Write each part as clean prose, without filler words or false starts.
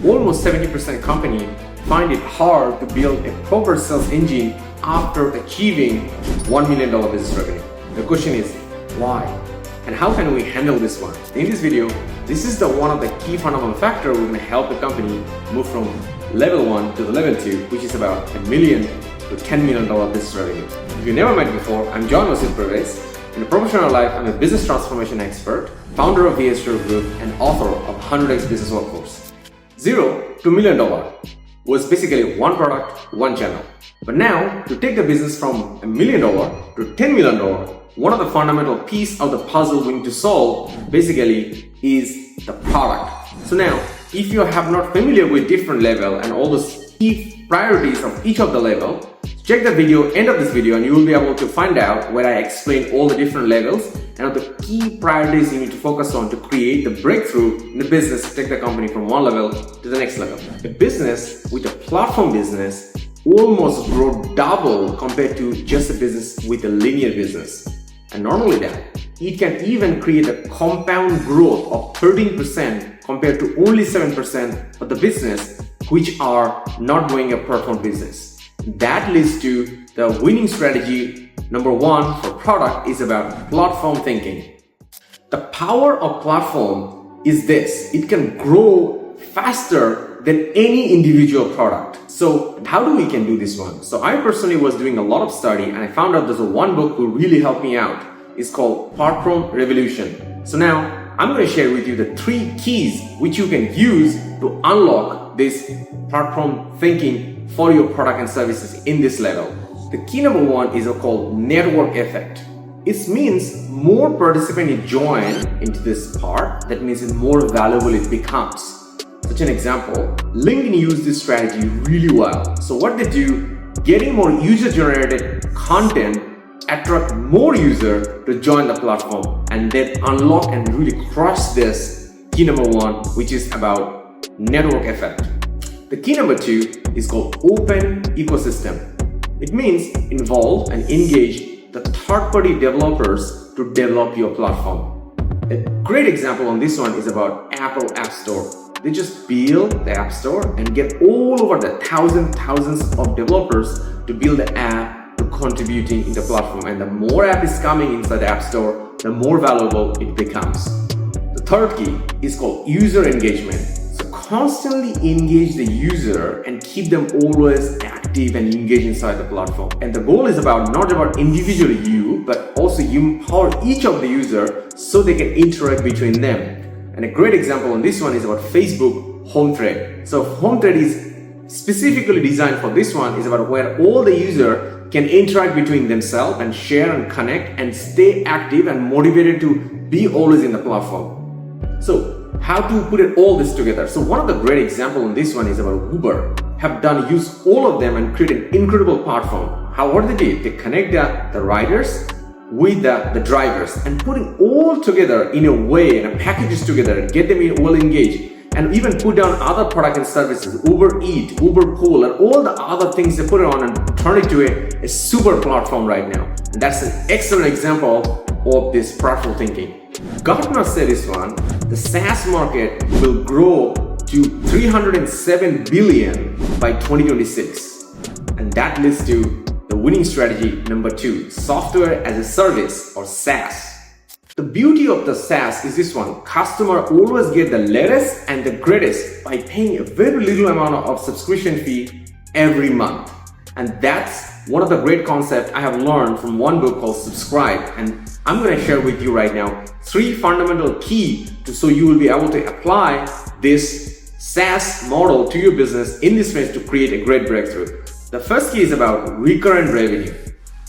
almost 70% company find it hard to build a proper sales engine after achieving $1 million business revenue. The question is, why? And how can we handle this one? In this video, this is one of the key fundamental factors we're going to help the company move from level 1 to the level 2, which is about $1 million to $10 million business revenue. If you never met me before, I'm John. In a professional life, I'm a business transformation expert, founder of VSHR Group, and author of 100x Business Workforce. 0 to $1 million was basically one product, one channel. But now, to take the business from $1 million to $10 million, one of the fundamental pieces of the puzzle we need to solve basically is the product. So now, if you have not familiar with different level and all the key priorities of each of the level, check the video, end of this video, and you will be able to find out where I explain all the different levels and the key priorities you need to focus on to create the breakthrough in the business to take the company from one level to the next level. A business with a platform business almost grow double compared to just a business with a linear business. And normally it can even create a compound growth of 13% compared to only 7% of the business which are not doing a platform business. That leads to the winning strategy. Number 1 for product is about platform thinking. The power of platform is this: it can grow faster than any individual product. So how do we can do this one? So I personally was doing a lot of study and I found out there's one book who really helped me out. It's called Platform Revolution. So now I'm going to share with you the 3 keys which you can use to unlock this platform thinking for your product and services in this level. The key number 1 is called network effect. It means more participants join into this part, that means the more valuable it becomes. Such an example, LinkedIn used this strategy really well. So what they do, getting more user-generated content attract more users to join the platform and then unlock and really crush this key number 1, which is about network effect. The key number 2 is called open ecosystem. It means involve and engage the third-party developers to develop your platform. A great example on this one is about Apple App Store. They just build the App Store and get all over the thousands of developers to build the app to contributing in the platform. And the more app is coming inside the App Store, the more valuable it becomes. The third key is called user engagement. Constantly engage the user and keep them always active and engaged inside the platform. And the goal is not about individually you, but also you empower each of the user so they can interact between them. And a great example on this one is about Facebook Home Thread. So Home Thread is specifically designed for this one, is about where all the user can interact between themselves and share and connect and stay active and motivated to be always in the platform. So how to put all this together? So one of the great example in this one is about Uber. Use all of them and create an incredible platform. What they did, they connect the riders with the drivers and putting all together in a way and packages together and get them well engaged, and even put down other product and services, Uber Eat, Uber Pool, and all the other things they put it on and turn it to a super platform right now. And that's an excellent example of this platform thinking. Gartner said this one, the SaaS market will grow to $307 billion by 2026. And that leads to the winning strategy number 2, software as a service or SaaS. The beauty of the SaaS is this one, customer always get the latest and the greatest by paying a very little amount of subscription fee every month. And that's one of the great concepts I have learned from one book called Subscribe. And I'm going to share with you right now 3 fundamental keys so you will be able to apply this SaaS model to your business in this phase to create a great breakthrough. The first key is about recurrent revenue.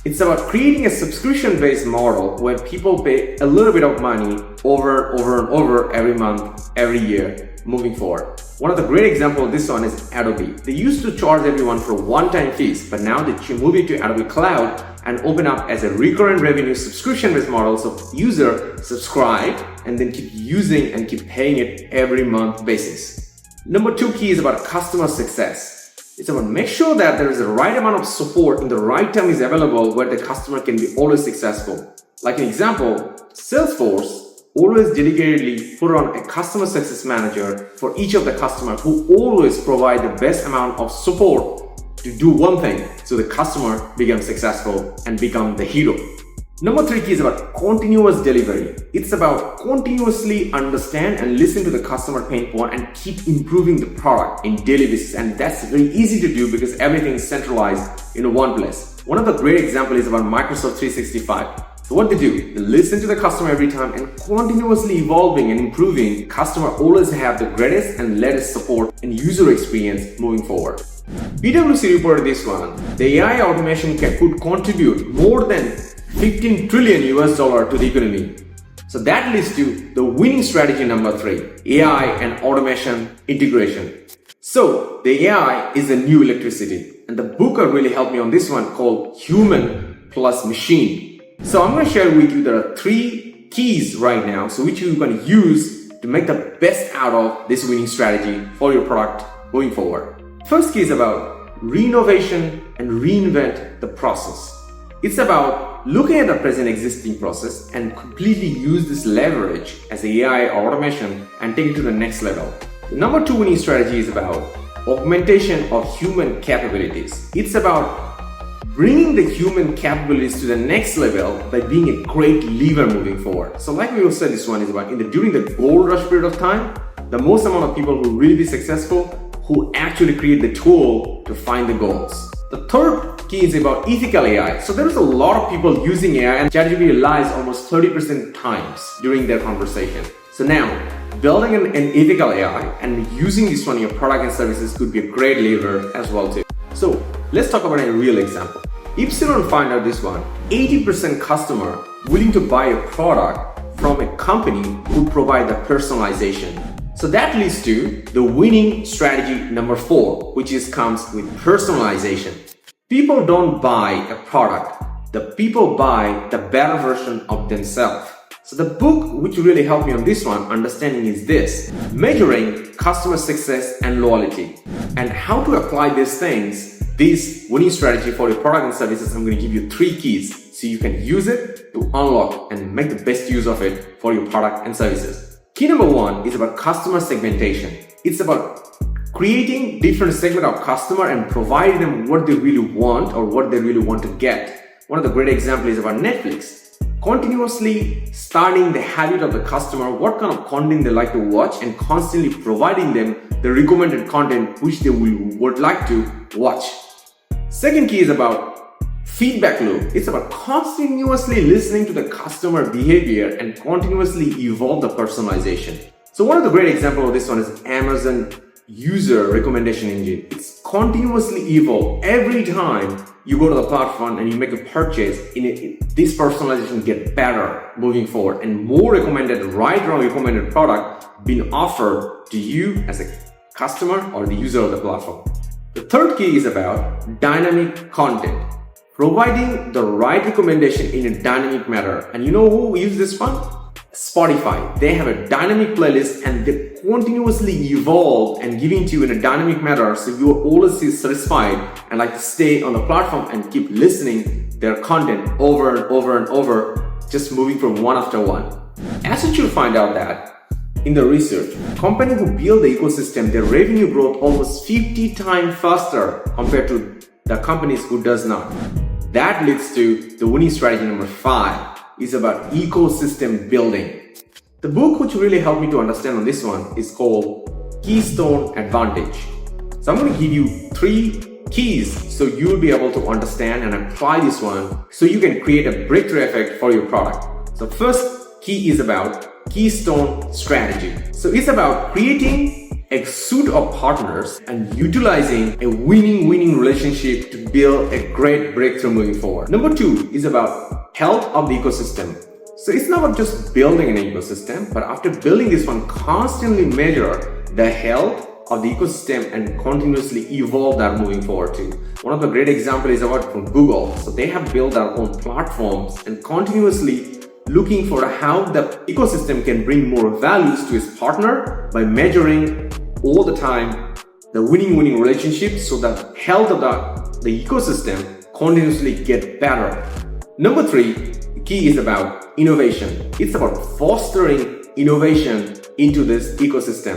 It's about creating a subscription-based model where people pay a little bit of money over and over every month, every year, moving forward. One of the great examples of this one is Adobe. They used to charge everyone for one-time fees, but now they move it to Adobe Cloud and open up as a recurrent revenue subscription-based model. So user subscribe and then keep using and keep paying it every month basis. Number 2 key is about customer success. It's about make sure that there is the right amount of support in the right time is available where the customer can be always successful. Like an example, Salesforce always dedicatedly put on a customer success manager for each of the customers who always provide the best amount of support to do one thing so the customer becomes successful and become the hero. Number 3 key is about continuous delivery. It's about continuously understand and listen to the customer pain point and keep improving the product in daily basis. And that's very easy to do because everything is centralized in one place. One of the great examples is about Microsoft 365. So what they do, they listen to the customer every time and continuously evolving and improving. Customer always have the greatest and latest support and user experience moving forward. PwC reported this one. The AI automation could contribute more than $15 trillion to the economy. So that leads to the winning strategy number 3, AI and automation integration. So the AI is the new electricity, and the book really helped me on this one called Human plus Machine. So I'm going to share with you there are 3 keys right now, so which you're going to use to make the best out of this winning strategy for your product going forward. First key is about renovation and reinvent the process. It's about looking at the present existing process and completely use this leverage as AI automation and take it to the next level. The number 2 winning strategy is about augmentation of human capabilities. It's about bringing the human capabilities to the next level by being a great lever moving forward. So like we said, this one is about during the gold rush period of time, the most amount of people who really be successful who actually create the tool to find the goals. The third key is about ethical AI. So there's a lot of people using AI and ChatGPT lies almost 30% times during their conversation. So now, building an ethical AI and using this one in your product and services could be a great lever as well too. So let's talk about a real example. Epsilon find out this one, 80% customer willing to buy a product from a company who provide the personalization. So that leads to the winning strategy number 4, which comes with personalization. People don't buy a product, the people buy the better version of themselves. So the book which really helped me on this one, understanding is this, measuring customer success and loyalty. And how to apply these things, this winning strategy for your product and services, I'm going to give you 3 keys so you can use it to unlock and make the best use of it for your product and services. Key number 1 is about customer segmentation. It's about creating different segment of customer and providing them what they really want or what they really want to get. One of the great examples is about Netflix. Continuously starting the habit of the customer, what kind of content they like to watch and constantly providing them the recommended content which they would like to watch. Second key is about feedback loop. It's about continuously listening to the customer behavior and continuously evolve the personalization. So one of the great examples of this one is Amazon user recommendation engine. It's continuously evolve every time you go to the platform and you make a purchase. This personalization get better moving forward and more recommended, right or recommended product being offered to you as a customer or the user of the platform. The third key is about dynamic content. Providing the right recommendation in a dynamic manner. And you know who uses this one? Spotify. They have a dynamic playlist and they continuously evolve and giving to you in a dynamic manner so you are always satisfied and like to stay on the platform and keep listening their content over and over and over, just moving from one after one. As you'll find out that in the research, companies who build the ecosystem, their revenue growth almost 50 times faster compared to the companies who does not. That leads to the winning strategy number 5 is about ecosystem building. The book which really helped me to understand on this one is called Keystone Advantage. So I'm going to give you 3 keys so you'll be able to understand and apply this one so you can create a breakthrough effect for your product. So first key is about Keystone strategy. So it's about creating a suite of partners and utilizing a winning relationship to build a great breakthrough moving forward. Number 2 is about health of the ecosystem. So it's not about just building an ecosystem, but after building this one, constantly measure the health of the ecosystem and continuously evolve that moving forward too. One of the great examples is about from Google. So they have built their own platforms and continuously looking for how the ecosystem can bring more values to its partner by measuring all the time the winning relationship so that health of the ecosystem continuously get better. Number 3, the key is about innovation. It's about fostering innovation into this ecosystem.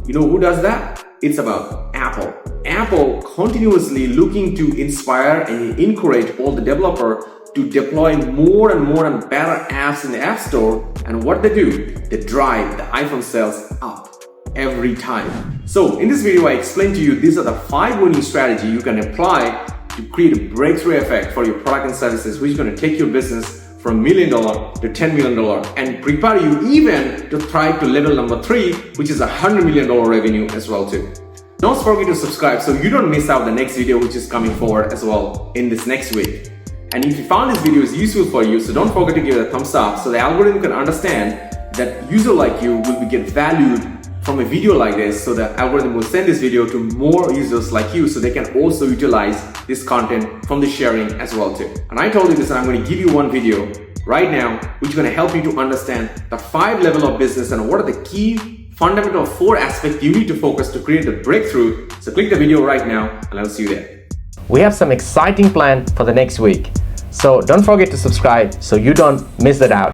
You know who does that? It's about Apple. Apple continuously looking to inspire and encourage all the developers to deploy more and more and better apps in the App Store. And what they do, they drive the iPhone sales up every time. So in this video, I explained to you these are the 5 winning strategies you can apply to create a breakthrough effect for your product and services, which is going to take your business from $1 million to $10 million and prepare you even to thrive to level number 3, which is $100 million revenue as well too. Don't forget to subscribe so you don't miss out the next video which is coming forward as well in this next week. And if you found this video is useful for you, so don't forget to give it a thumbs up so the algorithm can understand that user like you will get valued from a video like this, so the algorithm will send this video to more users like you so they can also utilize this content from the sharing as well too. And I told you this, and I'm going to give you one video right now which is going to help you to understand the 5 levels of business and what are the key fundamental 4 aspects you need to focus to create the breakthrough. So click the video right now and I'll see you there. We have some exciting plan for the next week. So don't forget to subscribe so you don't miss that out.